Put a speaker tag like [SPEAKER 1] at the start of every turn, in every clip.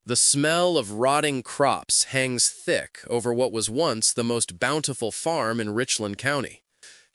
[SPEAKER 1] The smell of rotting crops hangs thick over what was once the most bountiful farm in Richland County.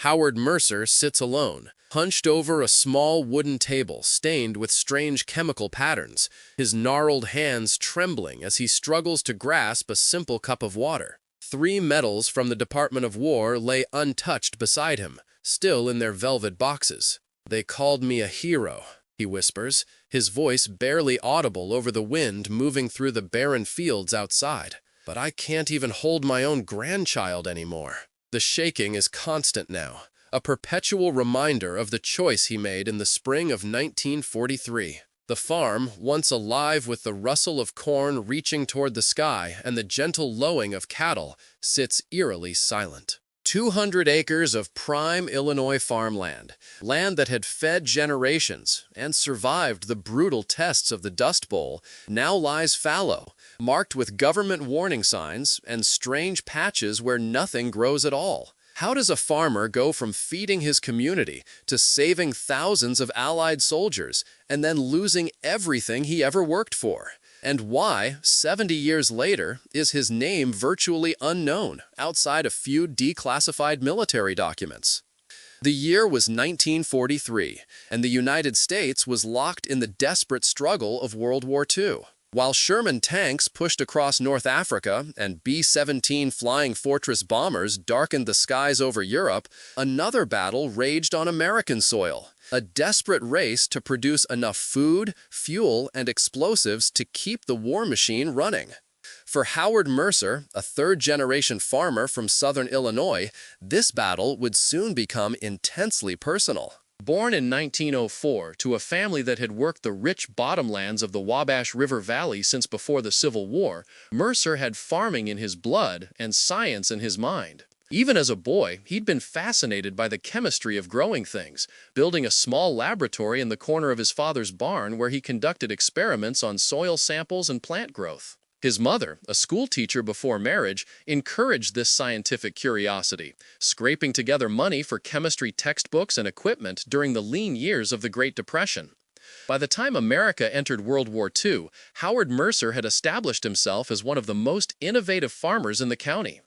[SPEAKER 1] Howard Mercer sits alone, hunched over a small wooden table stained with strange chemical patterns, his gnarled hands trembling as he struggles to grasp a simple cup of water. 3 medals from the Department of War lay untouched beside him, still in their velvet boxes. "They called me a hero," he whispers, his voice barely audible over the wind moving through the barren fields outside. "But I can't even hold my own grandchild anymore." The shaking is constant now, a perpetual reminder of the choice he made in the spring of 1943. The farm, once alive with the rustle of corn reaching toward the sky and the gentle lowing of cattle, sits eerily silent. 200 acres of prime Illinois farmland, land that had fed generations and survived the brutal tests of the Dust Bowl, now lies fallow, marked with government warning signs and strange patches where nothing grows at all. How does a farmer go from feeding his community to saving thousands of Allied soldiers and then losing everything he ever worked for? And why, 70 years later, is his name virtually unknown outside a few declassified military documents? The year was 1943, and the United States was locked in the desperate struggle of World War II. While Sherman tanks pushed across North Africa and B-17 Flying Fortress bombers darkened the skies over Europe, another battle raged on American soil, a desperate race to produce enough food, fuel, and explosives to keep the war machine running. For Howard Mercer, a third-generation farmer from southern Illinois, this battle would soon become intensely personal. Born in 1904 to a family that had worked the rich bottomlands of the Wabash River Valley since before the Civil War, Mercer had farming in his blood and science in his mind. Even as a boy, he'd been fascinated by the chemistry of growing things, building a small laboratory in the corner of his father's barn where he conducted experiments on soil samples and plant growth. His mother, a schoolteacher before marriage, encouraged this scientific curiosity, scraping together money for chemistry textbooks and equipment during the lean years of the Great Depression. By the time America entered World War II, Howard Mercer had established himself as one of the most innovative farmers in the county.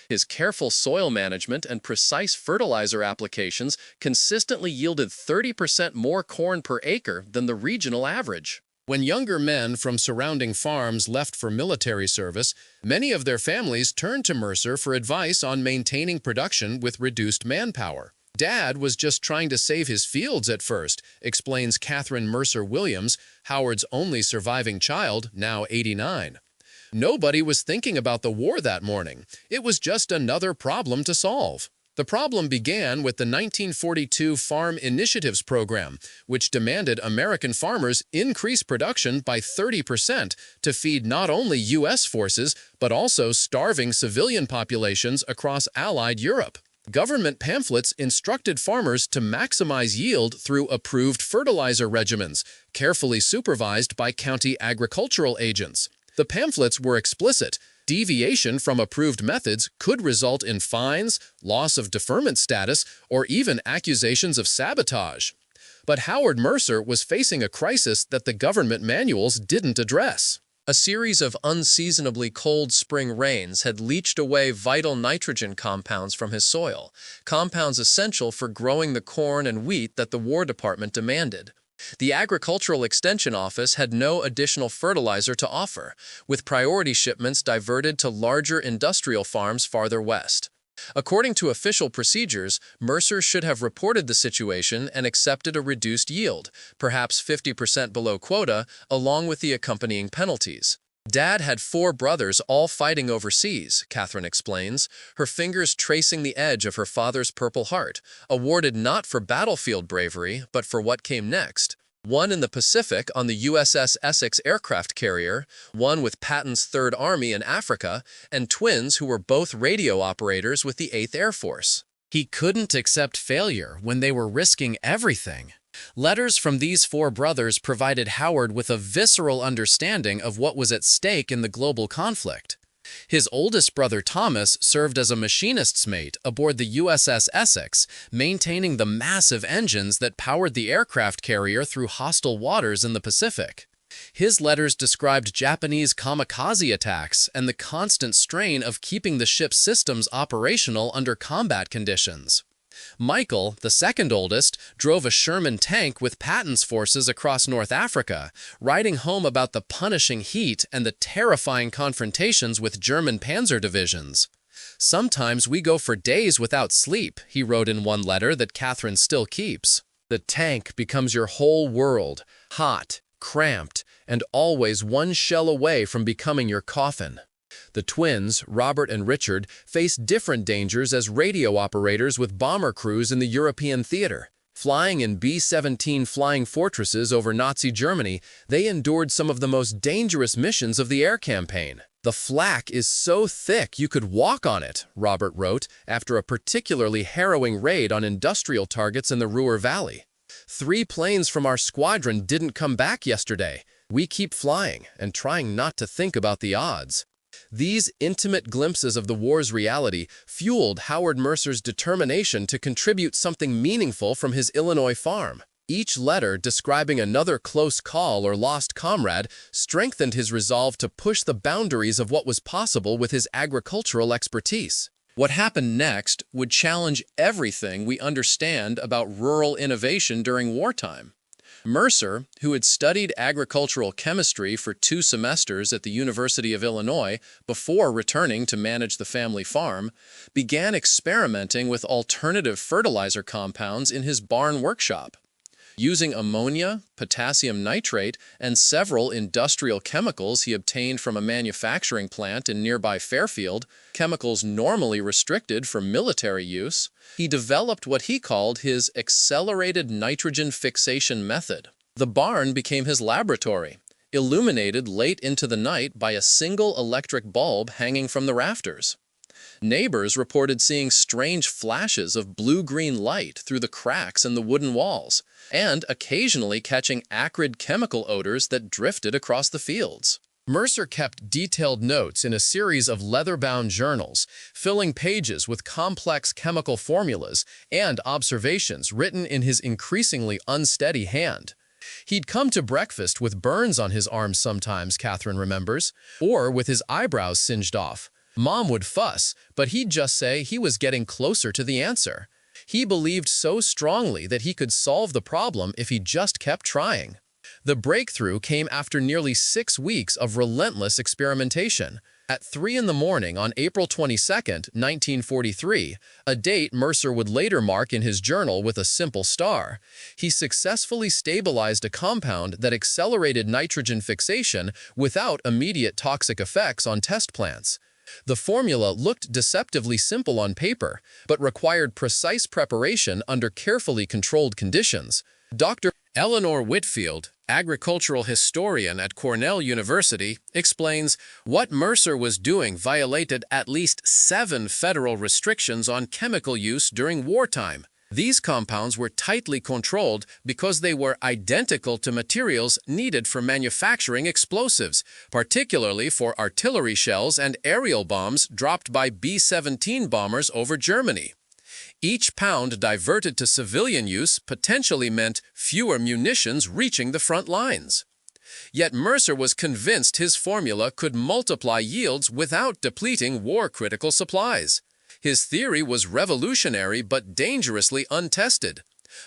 [SPEAKER 1] His careful soil management and precise fertilizer applications consistently yielded 30% more corn per acre than the regional average. When younger men from surrounding farms left for military service, many of their families turned to Mercer for advice on maintaining production with reduced manpower. "Dad was just trying to save his fields at first," explains Catherine Mercer Williams, Howard's only surviving child, now 89. "Nobody was thinking about the war that morning. It was just another problem to solve." The problem began with the 1942 Farm Initiatives Program, which demanded American farmers increase production by 30% to feed not only U.S. forces, but also starving civilian populations across Allied Europe. Government pamphlets instructed farmers to maximize yield through approved fertilizer regimens, carefully supervised by county agricultural agents. The pamphlets were explicit. Deviation from approved methods could result in fines, loss of deferment status, or even accusations of sabotage. But Howard Mercer was facing a crisis that the government manuals didn't address. A series of unseasonably cold spring rains had leached away vital nitrogen compounds from his soil, compounds essential for growing the corn and wheat that the War Department demanded. The Agricultural Extension Office had no additional fertilizer to offer, with priority shipments diverted to larger industrial farms farther west. According to official procedures, Mercer should have reported the situation and accepted a reduced yield, perhaps 50% below quota, along with the accompanying penalties. "Dad had 4 brothers all fighting overseas," Catherine explains, her fingers tracing the edge of her father's Purple Heart, awarded not for battlefield bravery, but for what came next. One in the Pacific on the USS Essex aircraft carrier, one with Patton's Third Army in Africa, and twins who were both radio operators with the 8th Air Force. He couldn't accept failure when they were risking everything. Letters from these 4 brothers provided Howard with a visceral understanding of what was at stake in the global conflict. His oldest brother Thomas served as a machinist's mate aboard the USS Essex, maintaining the massive engines that powered the aircraft carrier through hostile waters in the Pacific. His letters described Japanese kamikaze attacks and the constant strain of keeping the ship's systems operational under combat conditions. Michael, the second oldest, drove a Sherman tank with Patton's forces across North Africa, writing home about the punishing heat and the terrifying confrontations with German panzer divisions. "Sometimes we go for days without sleep," he wrote in one letter that Catherine still keeps. "The tank becomes your whole world, hot, cramped, and always one shell away from becoming your coffin." The twins, Robert and Richard, faced different dangers as radio operators with bomber crews in the European theater. Flying in B-17 Flying Fortresses over Nazi Germany, they endured some of the most dangerous missions of the air campaign. "The flak is so thick you could walk on it," Robert wrote, after a particularly harrowing raid on industrial targets in the Ruhr Valley. "3 planes from our squadron didn't come back yesterday. We keep flying and trying not to think about the odds." These intimate glimpses of the war's reality fueled Howard Mercer's determination to contribute something meaningful from his Illinois farm. Each letter describing another close call or lost comrade strengthened his resolve to push the boundaries of what was possible with his agricultural expertise. What happened next would challenge everything we understand about rural innovation during wartime. Mercer, who had studied agricultural chemistry for 2 semesters at the University of Illinois before returning to manage the family farm, began experimenting with alternative fertilizer compounds in his barn workshop. Using ammonia, potassium nitrate, and several industrial chemicals he obtained from a manufacturing plant in nearby Fairfield, chemicals normally restricted for military use, he developed what he called his accelerated nitrogen fixation method. The barn became his laboratory, illuminated late into the night by a single electric bulb hanging from the rafters. Neighbors reported seeing strange flashes of blue-green light through the cracks in the wooden walls, and occasionally catching acrid chemical odors that drifted across the fields. Mercer kept detailed notes in a series of leather-bound journals, filling pages with complex chemical formulas and observations written in his increasingly unsteady hand. He'd come to breakfast with burns on his arms sometimes, Catherine remembers, or with his eyebrows singed off. Mom would fuss, but he'd just say he was getting closer to the answer. He believed so strongly that he could solve the problem if he just kept trying. The breakthrough came after nearly 6 weeks of relentless experimentation. At 3 in the morning on April 22, 1943, a date Mercer would later mark in his journal with a simple star, he successfully stabilized a compound that accelerated nitrogen fixation without immediate toxic effects on test plants. The formula looked deceptively simple on paper, but required precise preparation under carefully controlled conditions. Dr. Eleanor Whitfield, agricultural historian at Cornell University, explains what Mercer was doing violated at least 7 federal restrictions on chemical use during wartime. These compounds were tightly controlled because they were identical to materials needed for manufacturing explosives, particularly for artillery shells and aerial bombs dropped by B-17 bombers over Germany. Each pound diverted to civilian use potentially meant fewer munitions reaching the front lines. Yet Mercer was convinced his formula could multiply yields without depleting war-critical supplies. His theory was revolutionary but dangerously untested.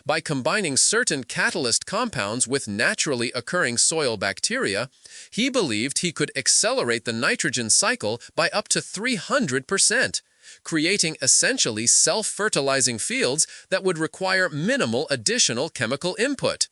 [SPEAKER 1] By combining certain catalyst compounds with naturally occurring soil bacteria, he believed he could accelerate the nitrogen cycle by up to 300%, creating essentially self-fertilizing fields that would require minimal additional chemical input.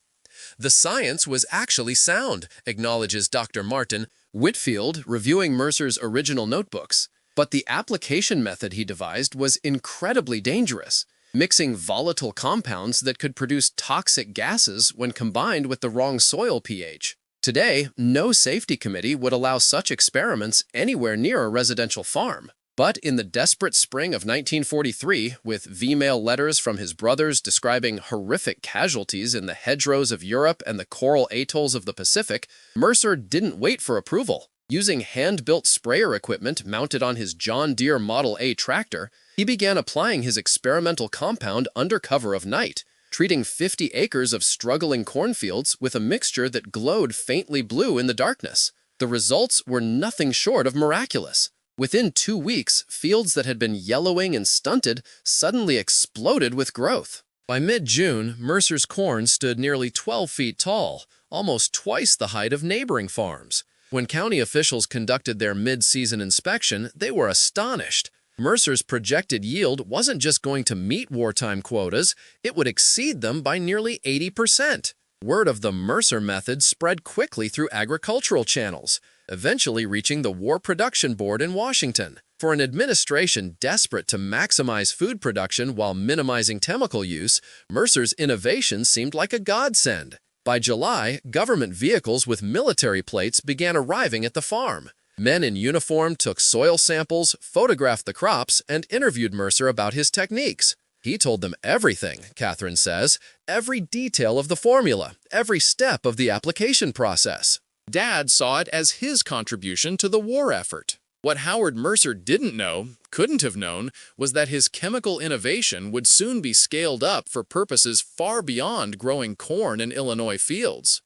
[SPEAKER 1] The science was actually sound, acknowledges Dr. Martin Whitfield, reviewing Mercer's original notebooks. But the application method he devised was incredibly dangerous, mixing volatile compounds that could produce toxic gases when combined with the wrong soil pH. Today, no safety committee would allow such experiments anywhere near a residential farm. But in the desperate spring of 1943, with V-mail letters from his brothers describing horrific casualties in the hedgerows of Europe and the coral atolls of the Pacific, Mercer didn't wait for approval. Using hand-built sprayer equipment mounted on his John Deere Model A tractor, he began applying his experimental compound under cover of night. treating 50 acres of struggling cornfields with a mixture that glowed faintly blue in the darkness. The results were nothing short of miraculous. Within 2 weeks, fields that had been yellowing and stunted suddenly exploded with growth. By mid-June, Mercer's corn stood nearly 12 feet tall, almost twice the height of neighboring farms. When county officials conducted their mid-season inspection, they were astonished. Mercer's projected yield wasn't just going to meet wartime quotas, it would exceed them by nearly 80%. Word of the Mercer method spread quickly through agricultural channels, eventually reaching the War Production Board in Washington. For an administration desperate to maximize food production while minimizing chemical use, Mercer's innovation seemed like a godsend. By July, government vehicles with military plates began arriving at the farm. Men in uniform took soil samples, photographed the crops, and interviewed Mercer about his techniques. He told them everything, Catherine says, every detail of the formula, every step of the application process. Dad saw it as his contribution to the war effort. What Howard Mercer didn't know, couldn't have known, was that his chemical innovation would soon be scaled up for purposes far beyond growing corn in Illinois fields.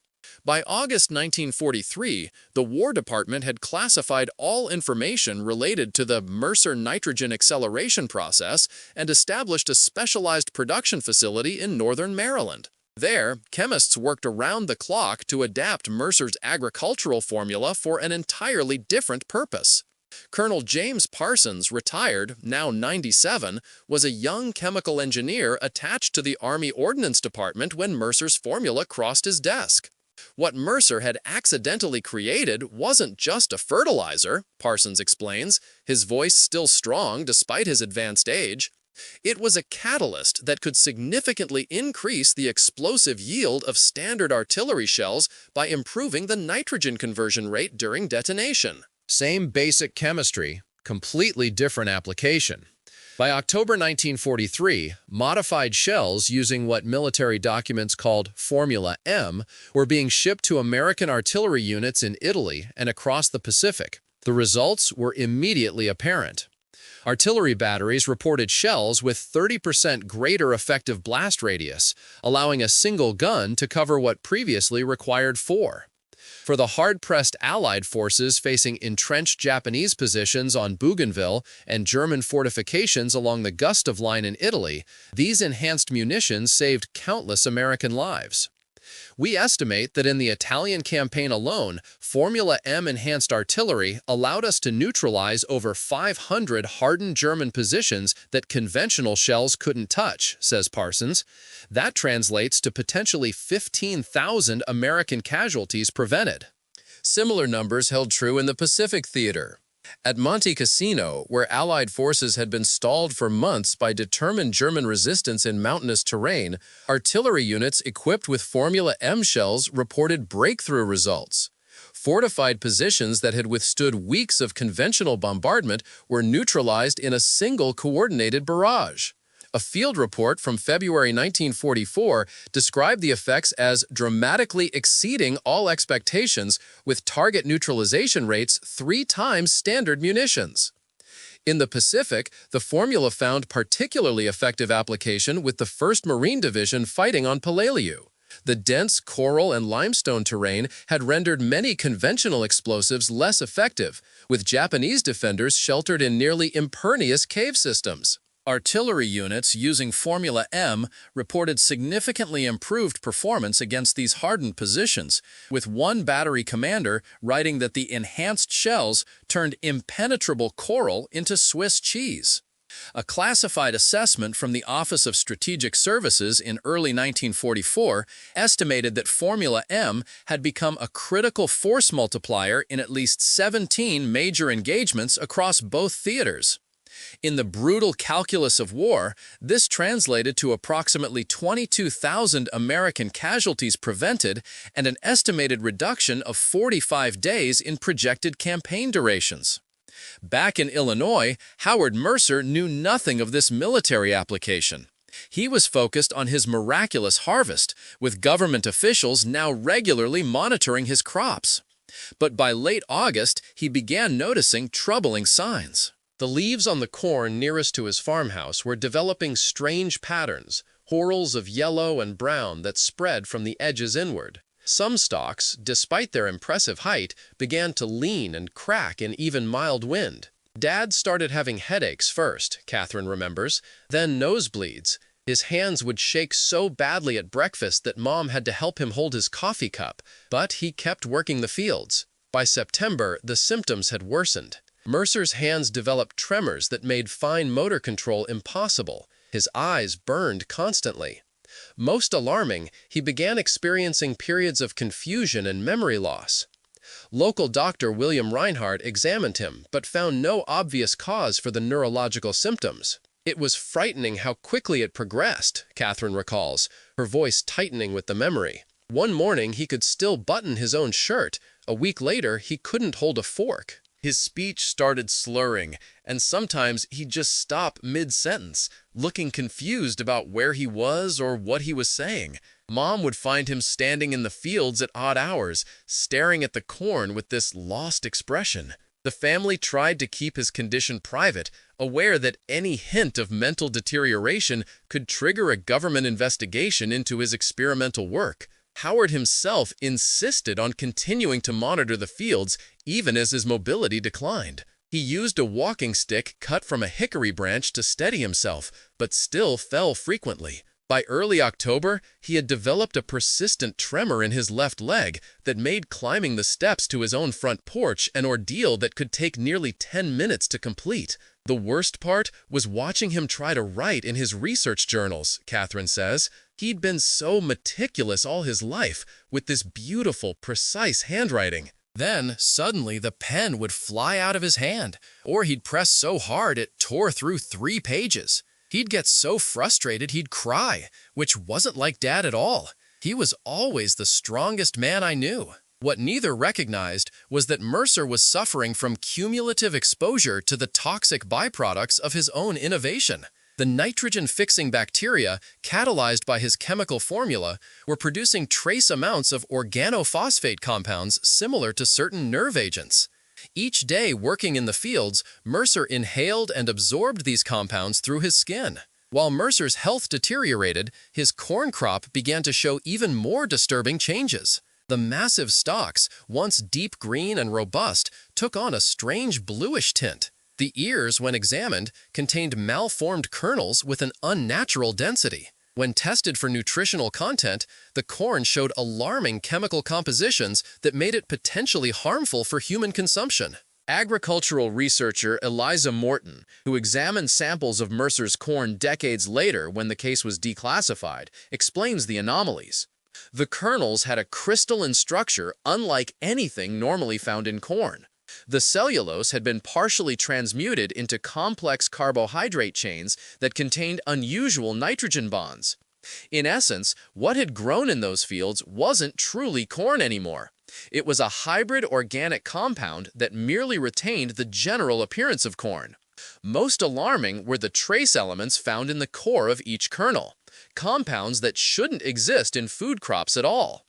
[SPEAKER 1] By August 1943, the War Department had classified all information related to the Mercer nitrogen acceleration process and established a specialized production facility in northern Maryland. There, chemists worked around the clock to adapt Mercer's agricultural formula for an entirely different purpose. Colonel James Parsons, retired, now 97, was a young chemical engineer attached to the Army Ordnance Department when Mercer's formula crossed his desk. What Mercer had accidentally created wasn't just a fertilizer, Parsons explains, his voice still strong despite his advanced age. It was a catalyst that could significantly increase the explosive yield of standard artillery shells by improving the nitrogen conversion rate during detonation. Same basic chemistry, completely different application. By October 1943, modified shells using what military documents called Formula M were being shipped to American artillery units in Italy and across the Pacific. The results were immediately apparent. Artillery batteries reported shells with 30% greater effective blast radius, allowing a single gun to cover what previously required 4. For the hard-pressed Allied forces facing entrenched Japanese positions on Bougainville and German fortifications along the Gustav Line in Italy, these enhanced munitions saved countless American lives. We estimate that in the Italian campaign alone, Formula M enhanced artillery allowed us to neutralize over 500 hardened German positions that conventional shells couldn't touch, says Parsons. That translates to potentially 15,000 American casualties prevented. Similar numbers held true in the Pacific Theater. At Monte Cassino, where Allied forces had been stalled for months by determined German resistance in mountainous terrain, artillery units equipped with Formula M shells reported breakthrough results. Fortified positions that had withstood weeks of conventional bombardment were neutralized in a single coordinated barrage. A field report from February 1944 described the effects as dramatically exceeding all expectations, with target neutralization rates 3 times standard munitions. In the Pacific, the formula found particularly effective application with the 1st Marine Division fighting on Palayu. The dense coral and limestone terrain had rendered many conventional explosives less effective, with Japanese defenders sheltered in nearly impervious cave systems. Artillery units using Formula M reported significantly improved performance against these hardened positions, with one battery commander writing that the enhanced shells turned impenetrable coral into Swiss cheese. A classified assessment from the Office of Strategic Services in early 1944 estimated that Formula M had become a critical force multiplier in at least 17 major engagements across both theaters. In the brutal calculus of war, this translated to approximately 22,000 American casualties prevented and an estimated reduction of 45 days in projected campaign durations. Back in Illinois, Howard Mercer knew nothing of this military application. He was focused on his miraculous harvest, with government officials now regularly monitoring his crops. But by late August, he began noticing troubling signs. The leaves on the corn nearest to his farmhouse were developing strange patterns, whorls of yellow and brown that spread from the edges inward. Some stalks, despite their impressive height, began to lean and crack in even mild wind. Dad started having headaches first, Catherine remembers, then nosebleeds. His hands would shake so badly at breakfast that Mom had to help him hold his coffee cup, but he kept working the fields. By September, the symptoms had worsened. Mercer's hands developed tremors that made fine motor control impossible. His eyes burned constantly. Most alarming, he began experiencing periods of confusion and memory loss. Local doctor William Reinhardt examined him, but found no obvious cause for the neurological symptoms. It was frightening how quickly it progressed, Catherine recalls, her voice tightening with the memory. One morning, he could still button his own shirt. A week later, he couldn't hold a fork. His speech started slurring, and sometimes he'd just stop mid-sentence, looking confused about where he was or what he was saying. Mom would find him standing in the fields at odd hours, staring at the corn with this lost expression. The family tried to keep his condition private, aware that any hint of mental deterioration could trigger a government investigation into his experimental work. Howard himself insisted on continuing to monitor the fields even as his mobility declined. He used a walking stick cut from a hickory branch to steady himself, but still fell frequently. By early October, he had developed a persistent tremor in his left leg that made climbing the steps to his own front porch an ordeal that could take nearly 10 minutes to complete. The worst part was watching him try to write in his research journals, Catherine says. He'd been so meticulous all his life, with this beautiful, precise handwriting. Then, suddenly, the pen would fly out of his hand, or he'd press so hard it tore through 3 pages. He'd get so frustrated he'd cry, which wasn't like Dad at all. He was always the strongest man I knew. What neither recognized was that Mercer was suffering from cumulative exposure to the toxic byproducts of his own innovation. The nitrogen-fixing bacteria, catalyzed by his chemical formula, were producing trace amounts of organophosphate compounds similar to certain nerve agents. Each day working in the fields, Mercer inhaled and absorbed these compounds through his skin. While Mercer's health deteriorated, his corn crop began to show even more disturbing changes. The massive stalks, once deep green and robust, took on a strange bluish tint. The ears, when examined, contained malformed kernels with an unnatural density. When tested for nutritional content, the corn showed alarming chemical compositions that made it potentially harmful for human consumption. Agricultural researcher Eliza Morton, who examined samples of Mercer's corn decades later when the case was declassified, explains the anomalies. The kernels had a crystalline structure unlike anything normally found in corn. The cellulose had been partially transmuted into complex carbohydrate chains that contained unusual nitrogen bonds. In essence, what had grown in those fields wasn't truly corn anymore. It was a hybrid organic compound that merely retained the general appearance of corn. Most alarming were the trace elements found in the core of each kernel, compounds that shouldn't exist in food crops at all.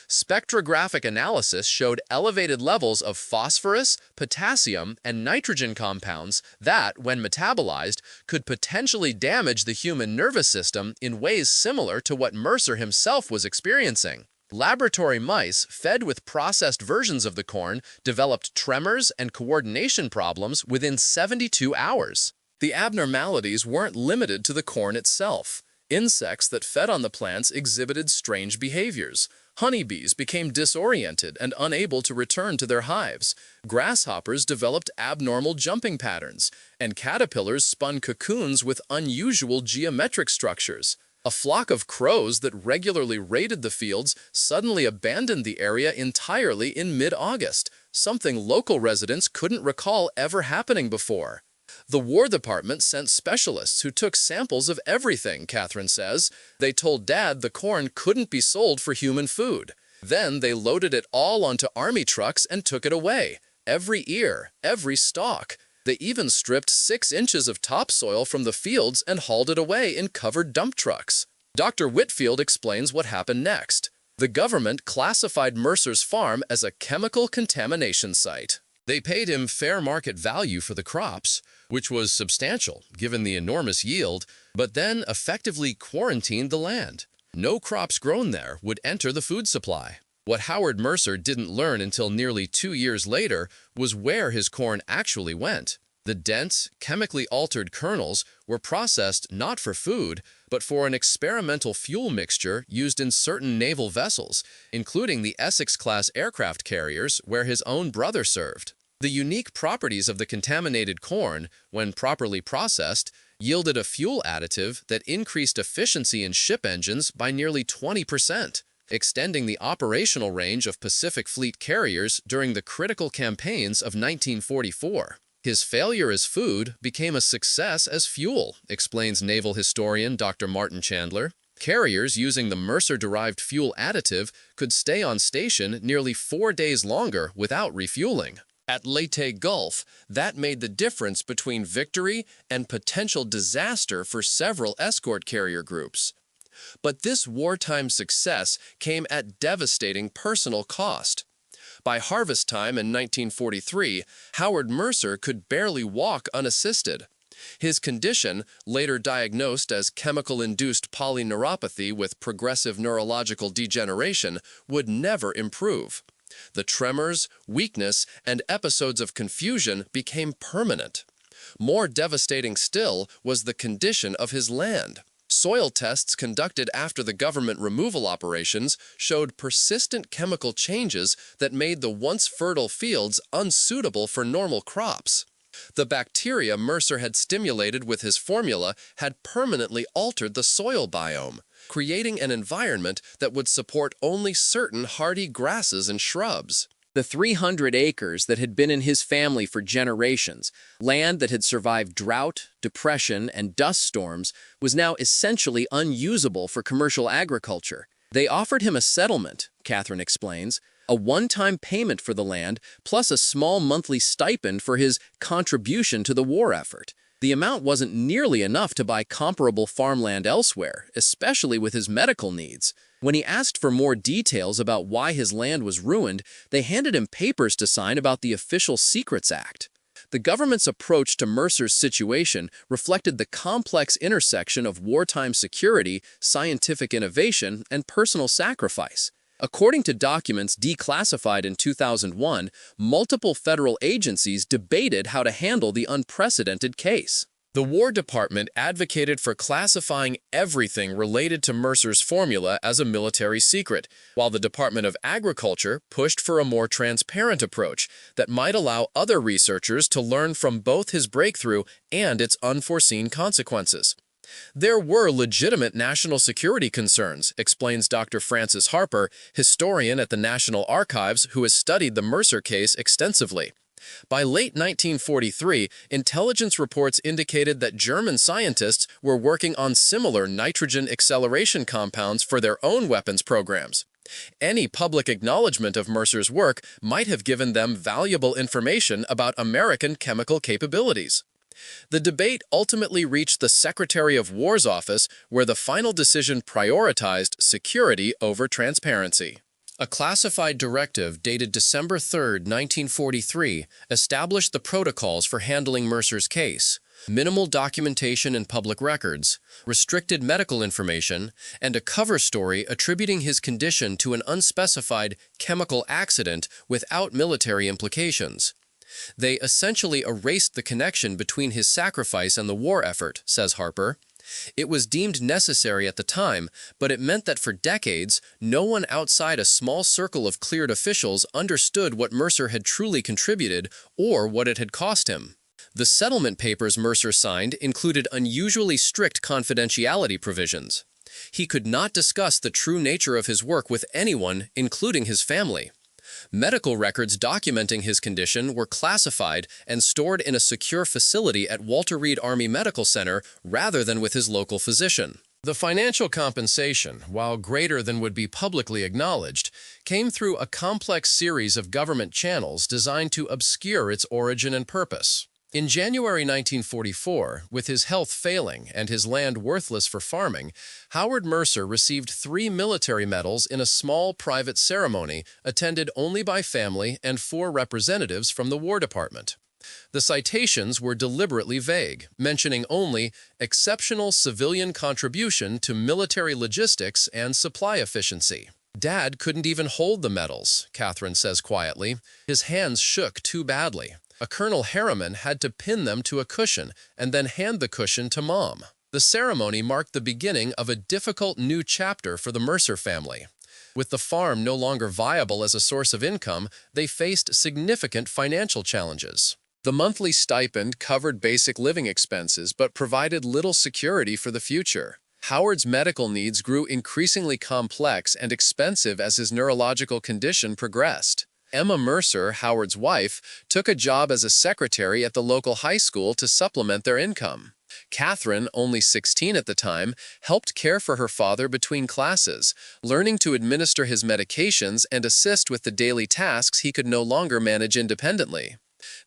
[SPEAKER 1] Spectrographic analysis showed elevated levels of phosphorus, potassium, and nitrogen compounds that, when metabolized, could potentially damage the human nervous system in ways similar to what Mercer himself was experiencing. Laboratory mice fed with processed versions of the corn developed tremors and coordination problems within 72 hours. The abnormalities weren't limited to the corn itself. Insects that fed on the plants exhibited strange behaviors. Honeybees became disoriented and unable to return to their hives. Grasshoppers developed abnormal jumping patterns, and caterpillars spun cocoons with unusual geometric structures. A flock of crows that regularly raided the fields suddenly abandoned the area entirely in mid-August, something local residents couldn't recall ever happening before. The War Department sent specialists who took samples of everything, Catherine says. They told Dad the corn couldn't be sold for human food. Then they loaded it all onto army trucks and took it away. Every ear, every stalk. They even stripped 6 inches of topsoil from the fields and hauled it away in covered dump trucks. Dr. Whitfield explains what happened next. The government classified Mercer's farm as a chemical contamination site. They paid him fair market value for the crops, which was substantial given the enormous yield, but then effectively quarantined the land. No crops grown there would enter the food supply. What Howard Mercer didn't learn until nearly 2 years later was where his corn actually went. The dense, chemically altered kernels were processed not for food, but for an experimental fuel mixture used in certain naval vessels, including the Essex-class aircraft carriers where his own brother served. The unique properties of the contaminated corn, when properly processed, yielded a fuel additive that increased efficiency in ship engines by nearly 20%, extending the operational range of Pacific Fleet carriers during the critical campaigns of 1944. His failure as food became a success as fuel, explains naval historian Dr. Martin Chandler. Carriers using the Mercer-derived fuel additive could stay on station nearly 4 days longer without refueling. At Leyte Gulf, that made the difference between victory and potential disaster for several escort carrier groups. But this wartime success came at devastating personal cost. By harvest time in 1943, Howard Mercer could barely walk unassisted. His condition, later diagnosed as chemical-induced polyneuropathy with progressive neurological degeneration, would never improve. The tremors, weakness, and episodes of confusion became permanent. More devastating still was the condition of his land. Soil tests conducted after the government removal operations showed persistent chemical changes that made the once fertile fields unsuitable for normal crops. The bacteria Mercer had stimulated with his formula had permanently altered the soil biome, creating an environment that would support only certain hardy grasses and shrubs. The 300 acres that had been in his family for generations, land that had survived drought, depression, and dust storms, was now essentially unusable for commercial agriculture. They offered him a settlement, Catherine explains, a one-time payment for the land, plus a small monthly stipend for his contribution to the war effort. The amount wasn't nearly enough to buy comparable farmland elsewhere, especially with his medical needs. When he asked for more details about why his land was ruined, they handed him papers to sign about the Official Secrets Act. The government's approach to Mercer's situation reflected the complex intersection of wartime security, scientific innovation, and personal sacrifice. According to documents declassified in 2001, multiple federal agencies debated how to handle the unprecedented case. The War Department advocated for classifying everything related to Mercer's formula as a military secret, while the Department of Agriculture pushed for a more transparent approach that might allow other researchers to learn from both his breakthrough and its unforeseen consequences. There were legitimate national security concerns, explains Dr. Francis Harper, historian at the National Archives who has studied the Mercer case extensively. By late 1943, intelligence reports indicated that German scientists were working on similar nitrogen acceleration compounds for their own weapons programs. Any public acknowledgement of Mercer's work might have given them valuable information about American chemical capabilities. The debate ultimately reached the Secretary of War's office, where the final decision prioritized security over transparency. A classified directive dated December 3, 1943, established the protocols for handling Mercer's case: minimal documentation in public records, restricted medical information, and a cover story attributing his condition to an unspecified chemical accident without military implications. They essentially erased the connection between his sacrifice and the war effort, says Harper. It was deemed necessary at the time, but it meant that for decades, no one outside a small circle of cleared officials understood what Mercer had truly contributed or what it had cost him. The settlement papers Mercer signed included unusually strict confidentiality provisions. He could not discuss the true nature of his work with anyone, including his family. Medical records documenting his condition were classified and stored in a secure facility at Walter Reed Army Medical Center rather than with his local physician. The financial compensation, while greater than would be publicly acknowledged, came through a complex series of government channels designed to obscure its origin and purpose. In January 1944, with his health failing and his land worthless for farming, Howard Mercer received 3 military medals in a small private ceremony attended only by family and 4 representatives from the War Department. The citations were deliberately vague, mentioning only exceptional civilian contribution to military logistics and supply efficiency. Dad couldn't even hold the medals, Catherine says quietly. His hands shook too badly. A Colonel Harriman had to pin them to a cushion and then hand the cushion to Mom. The ceremony marked the beginning of a difficult new chapter for the Mercer family. With the farm no longer viable as a source of income, they faced significant financial challenges. The monthly stipend covered basic living expenses but provided little security for the future. Howard's medical needs grew increasingly complex and expensive as his neurological condition progressed. Emma Mercer, Howard's wife, took a job as a secretary at the local high school to supplement their income. Catherine, only 16 at the time, helped care for her father between classes, learning to administer his medications and assist with the daily tasks he could no longer manage independently.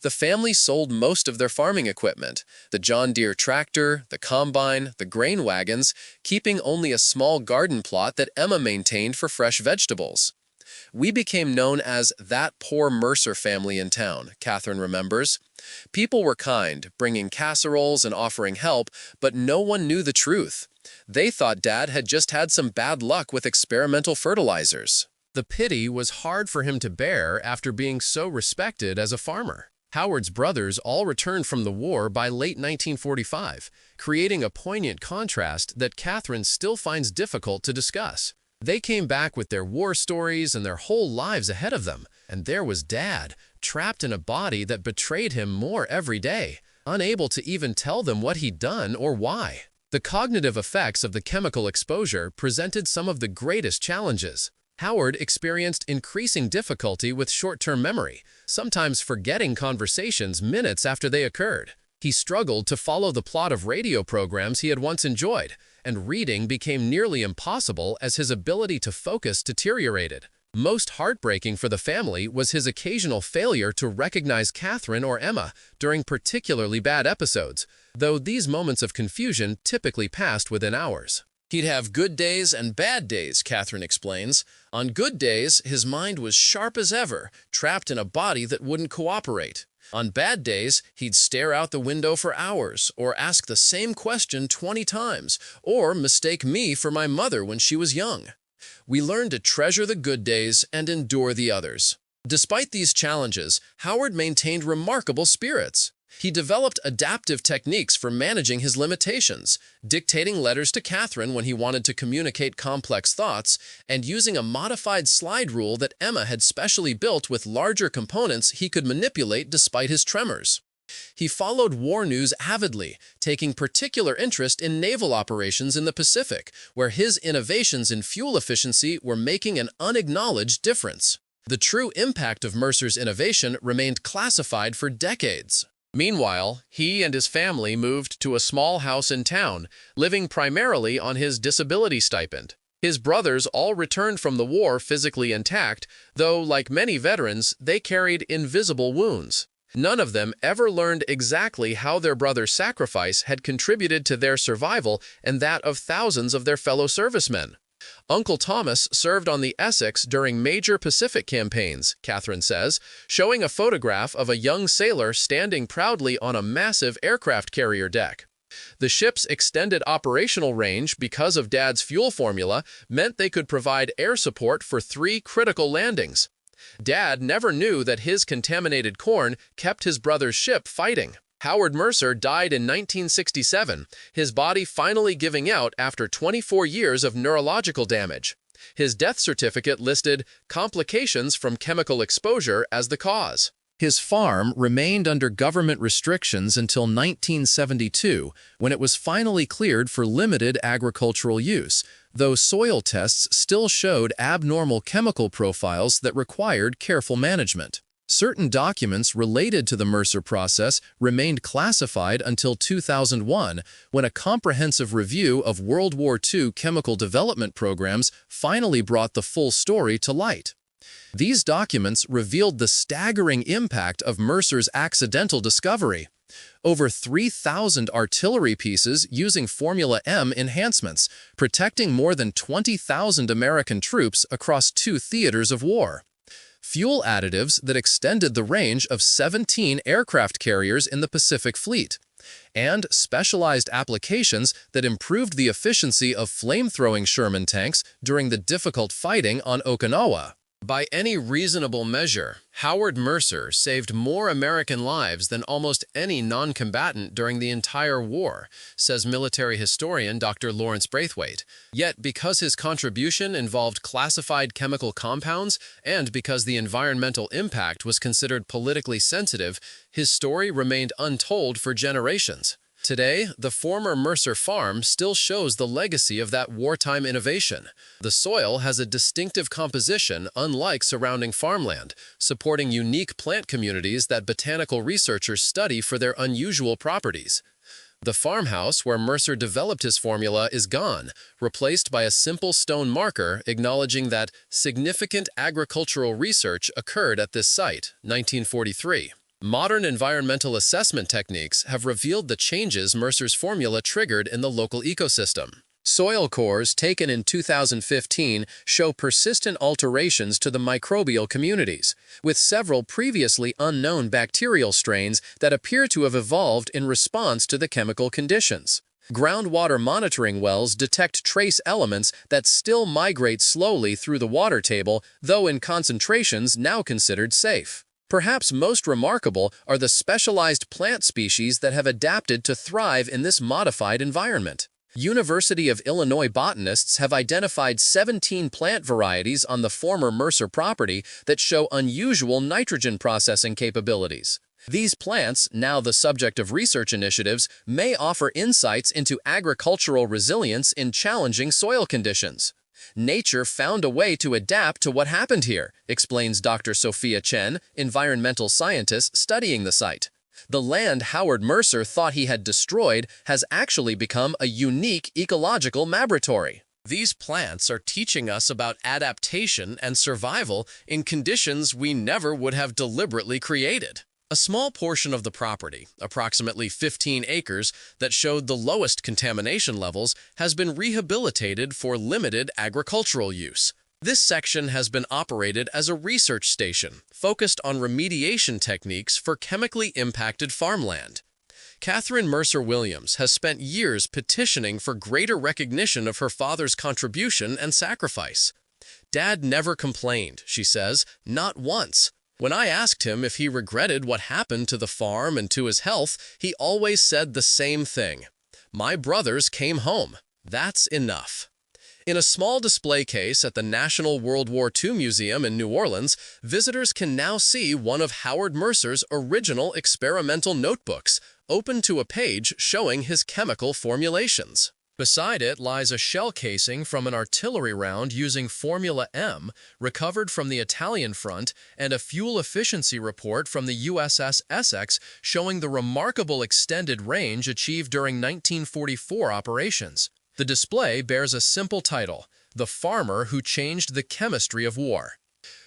[SPEAKER 1] The family sold most of their farming equipment, the John Deere tractor, the combine, the grain wagons, keeping only a small garden plot that Emma maintained for fresh vegetables. "We became known as that poor Mercer family in town," Catherine remembers. "People were kind, bringing casseroles and offering help, but no one knew the truth. They thought Dad had just had some bad luck with experimental fertilizers." The pity was hard for him to bear after being so respected as a farmer. Howard's brothers all returned from the war by late 1945, creating a poignant contrast that Catherine still finds difficult to discuss. They came back with their war stories and their whole lives ahead of them, and there was Dad, trapped in a body that betrayed him more every day, unable to even tell them what he'd done or why. The cognitive effects of the chemical exposure presented some of the greatest challenges. Howard experienced increasing difficulty with short-term memory, sometimes forgetting conversations minutes after they occurred. He struggled to follow the plot of radio programs he had once enjoyed, and reading became nearly impossible as his ability to focus deteriorated. Most heartbreaking for the family was his occasional failure to recognize Catherine or Emma during particularly bad episodes, though these moments of confusion typically passed within hours. "He'd have good days and bad days," Catherine explains. "On good days, his mind was sharp as ever, trapped in a body that wouldn't cooperate. On bad days, he'd stare out the window for hours, or ask the same question 20 times, or mistake me for my mother when she was young. We learned to treasure the good days and endure the others." Despite these challenges, Howard maintained remarkable spirits. He developed adaptive techniques for managing his limitations, dictating letters to Catherine when he wanted to communicate complex thoughts, and using a modified slide rule that Emma had specially built with larger components he could manipulate despite his tremors. He followed war news avidly, taking particular interest in naval operations in the Pacific, where his innovations in fuel efficiency were making an unacknowledged difference. The true impact of Mercer's innovation remained classified for decades. Meanwhile, he and his family moved to a small house in town, living primarily on his disability stipend. His brothers all returned from the war physically intact, though, like many veterans, they carried invisible wounds. None of them ever learned exactly how their brother's sacrifice had contributed to their survival and that of thousands of their fellow servicemen. "Uncle Thomas served on the Essex during major Pacific campaigns," Catherine says, showing a photograph of a young sailor standing proudly on a massive aircraft carrier deck. The ship's extended operational range, because of Dad's fuel formula, meant they could provide air support for 3 critical landings. Dad never knew that his contaminated corn kept his brother's ship fighting. Howard Mercer died in 1967, his body finally giving out after 24 years of neurological damage. His death certificate listed complications from chemical exposure as the cause. His farm remained under government restrictions until 1972, when it was finally cleared for limited agricultural use, though soil tests still showed abnormal chemical profiles that required careful management. Certain documents related to the Mercer process remained classified until 2001, when a comprehensive review of World War II chemical development programs finally brought the full story to light. These documents revealed the staggering impact of Mercer's accidental discovery. Over 3,000 artillery pieces using Formula M enhancements, protecting more than 20,000 American troops across 2 theaters of war. fuel additives that extended the range of 17 aircraft carriers in the Pacific Fleet, and specialized applications that improved the efficiency of flame-throwing Sherman tanks during the difficult fighting on Okinawa. By any reasonable measure, Howard Mercer saved more American lives than almost any non-combatant during the entire war, says military historian Dr. Lawrence Braithwaite. Yet, because his contribution involved classified chemical compounds and because the environmental impact was considered politically sensitive, his story remained untold for generations. Today, the former Mercer farm still shows the legacy of that wartime innovation. The soil has a distinctive composition unlike surrounding farmland, supporting unique plant communities that botanical researchers study for their unusual properties. The farmhouse where Mercer developed his formula is gone, replaced by a simple stone marker acknowledging that significant agricultural research occurred at this site, 1943. Modern environmental assessment techniques have revealed the changes Mercer's formula triggered in the local ecosystem. Soil cores taken in 2015 show persistent alterations to the microbial communities, with several previously unknown bacterial strains that appear to have evolved in response to the chemical conditions. Groundwater monitoring wells detect trace elements that still migrate slowly through the water table, though in concentrations now considered safe. Perhaps most remarkable are the specialized plant species that have adapted to thrive in this modified environment. University of Illinois botanists have identified 17 plant varieties on the former Mercer property that show unusual nitrogen processing capabilities. These plants, now the subject of research initiatives, may offer insights into agricultural resilience in challenging soil conditions. Nature found a way to adapt to what happened here, explains Dr. Sophia Chen, environmental scientist studying the site. The land Howard Mercer thought he had destroyed has actually become a unique ecological laboratory. These plants are teaching us about adaptation and survival in conditions we never would have deliberately created. A small portion of the property, approximately 15 acres, that showed the lowest contamination levels has been rehabilitated for limited agricultural use. This section has been operated as a research station focused on remediation techniques for chemically impacted farmland. Catherine Mercer Williams has spent years petitioning for greater recognition of her father's contribution and sacrifice. "Dad never complained," she says, "not once. When I asked him if he regretted what happened to the farm and to his health, he always said the same thing. My brothers came home. That's enough." In a small display case at the National World War II Museum in New Orleans, visitors can now see one of Howard Mercer's original experimental notebooks, open to a page showing his chemical formulations. Beside it lies a shell casing from an artillery round using Formula M, recovered from the Italian front, and a fuel efficiency report from the USS Essex showing the remarkable extended range achieved during 1944 operations. The display bears a simple title, "The Farmer Who Changed the Chemistry of War."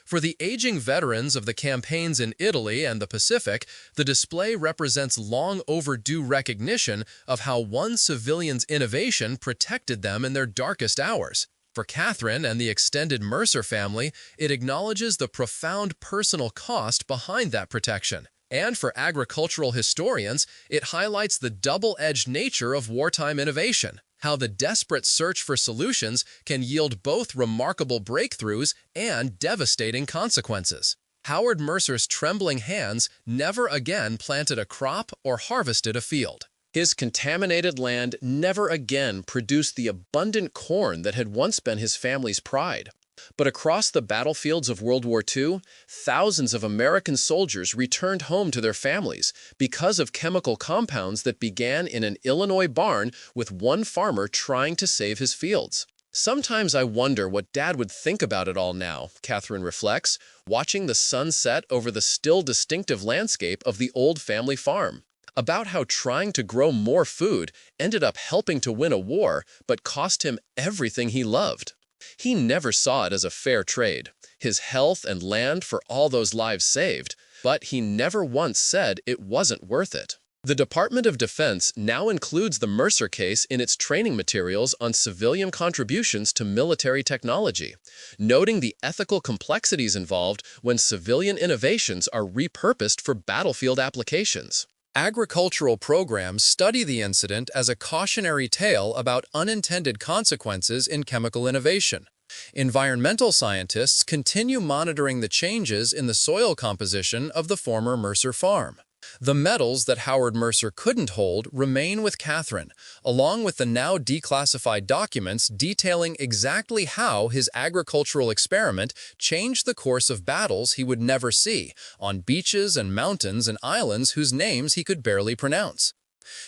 [SPEAKER 1] For the aging veterans of the campaigns in Italy and the Pacific, the display represents long overdue recognition of how one civilian's innovation protected them in their darkest hours. For Catherine and the extended Mercer family, it acknowledges the profound personal cost behind that protection. And for agricultural historians, it highlights the double-edged nature of wartime innovation, how the desperate search for solutions can yield both remarkable breakthroughs and devastating consequences. Howard Mercer's trembling hands never again planted a crop or harvested a field. His contaminated land never again produced the abundant corn that had once been his family's pride. But across the battlefields of World War II, thousands of American soldiers returned home to their families because of chemical compounds that began in an Illinois barn with one farmer trying to save his fields. "Sometimes I wonder what Dad would think about it all now," Catherine reflects, watching the sun set over the still distinctive landscape of the old family farm. About how trying to grow more food ended up helping to win a war, but cost him everything he loved. He never saw it as a fair trade, his health and land for all those lives saved, but he never once said it wasn't worth it. The Department of Defense now includes the Mercer case in its training materials on civilian contributions to military technology, noting the ethical complexities involved when civilian innovations are repurposed for battlefield applications. Agricultural programs study the incident as a cautionary tale about unintended consequences in chemical innovation. Environmental scientists continue monitoring the changes in the soil composition of the former Mercer farm. The metals that Howard Mercer couldn't hold remain with Catherine, along with the now declassified documents detailing exactly how his agricultural experiment changed the course of battles he would never see, on beaches and mountains and islands whose names he could barely pronounce.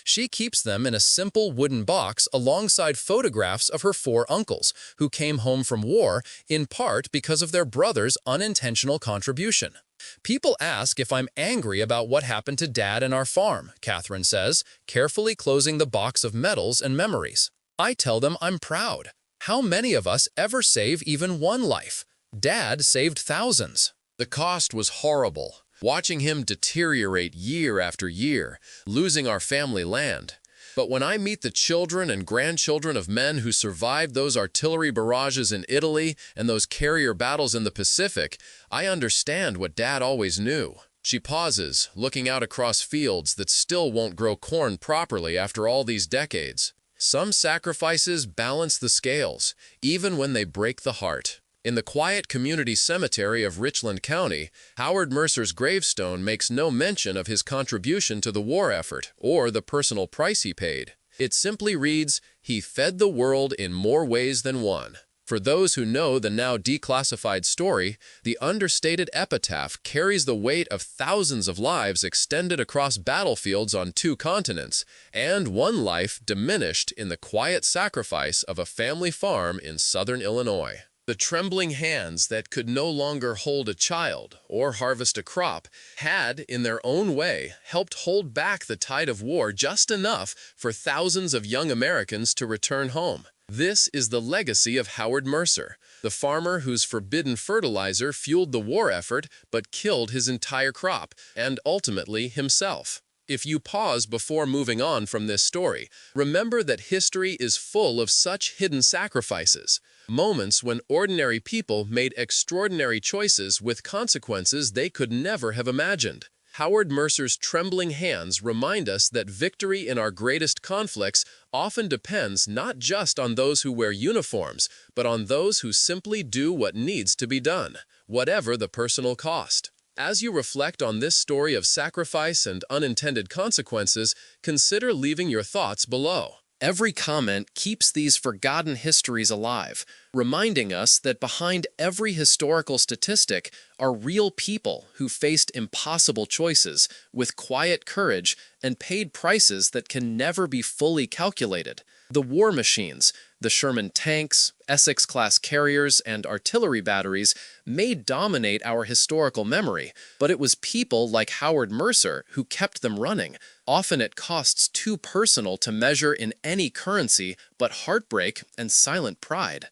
[SPEAKER 1] She keeps them in a simple wooden box alongside photographs of her 4 uncles, who came home from war in part because of their brother's unintentional contribution. People ask if I'm angry about what happened to Dad and our farm, Catherine says, carefully closing the box of medals and memories. I tell them I'm proud. How many of us ever save even one life? Dad saved thousands. The cost was horrible. Watching him deteriorate year after year, losing our family land. But when I meet the children and grandchildren of men who survived those artillery barrages in Italy and those carrier battles in the Pacific, I understand what Dad always knew. She pauses, looking out across fields that still won't grow corn properly after all these decades. Some sacrifices balance the scales, even when they break the heart. In the quiet community cemetery of Richland County, Howard Mercer's gravestone makes no mention of his contribution to the war effort or the personal price he paid. It simply reads, "He fed the world in more ways than one." For those who know the now declassified story, the understated epitaph carries the weight of thousands of lives extended across battlefields on 2 continents, and one life diminished in the quiet sacrifice of a family farm in southern Illinois. The trembling hands that could no longer hold a child or harvest a crop had, in their own way, helped hold back the tide of war just enough for thousands of young Americans to return home. This is the legacy of Howard Mercer, the farmer whose forbidden fertilizer fueled the war effort but killed his entire crop, and ultimately himself. If you pause before moving on from this story, remember that history is full of such hidden sacrifices, moments when ordinary people made extraordinary choices with consequences they could never have imagined. Howard Mercer's trembling hands remind us that victory in our greatest conflicts often depends not just on those who wear uniforms, but on those who simply do what needs to be done, whatever the personal cost. As you reflect on this story of sacrifice and unintended consequences, consider leaving your thoughts below. Every comment keeps these forgotten histories alive, reminding us that behind every historical statistic are real people who faced impossible choices with quiet courage and paid prices that can never be fully calculated. The war machines, the Sherman tanks, Essex-class carriers, and artillery batteries may dominate our historical memory, but it was people like Howard Mercer who kept them running, often at costs too personal to measure in any currency but heartbreak and silent pride.